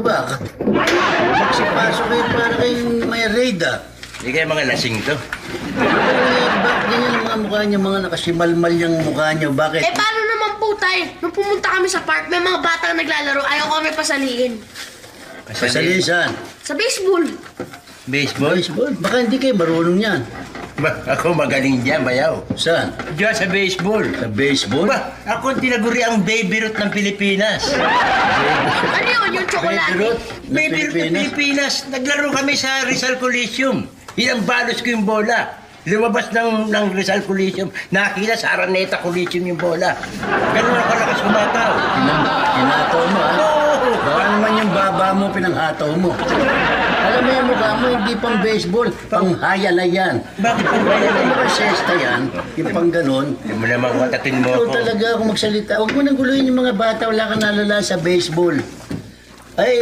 ba? Magsipasok kayo para kayong may raid Hindi kayo mga lasing to. Bakit ganyan ang mga mukha niyo, mga nakasimalmal yung mukha niyo? Bakit? Eh, paano naman po, tay? Nung pumunta kami sa park, may mga batang naglalaro. Ayaw kami pasaliin. Pasalisan. Sa baseball. Baseball? Baseball? Baka hindi kayo marunong yan. Ako magaling dyan, bayaw. Saan? Diyan sa baseball. Sa baseball? Ako ang tinaguri ang Baby Ruth ng Pilipinas. Ano yun? Yung tsokolate? Baby Ruth ng Baby Ruth ng Pilipinas. Naglaro kami sa Rizal Coliseum. Hinambalos ko yung bola. Lumabas ng Rizal Coliseum. Nakita sa Araneta Coliseum yung bola. Ganun ako lakas kumataw. Pinataw mo, ha? Oo. Baka naman yung baba mo, pinanghataw mo. Alam mo yung mukha mo, hindi pang baseball, pang haya na yan. Bakit po ba yan? Alam mo ba sesta yan, yung pang ganon. Hindi mo naman katatin mo Ikaw ako. talaga kung magsalita. Huwag mo nang guluhin yung mga bata, wala kang nalala sa baseball.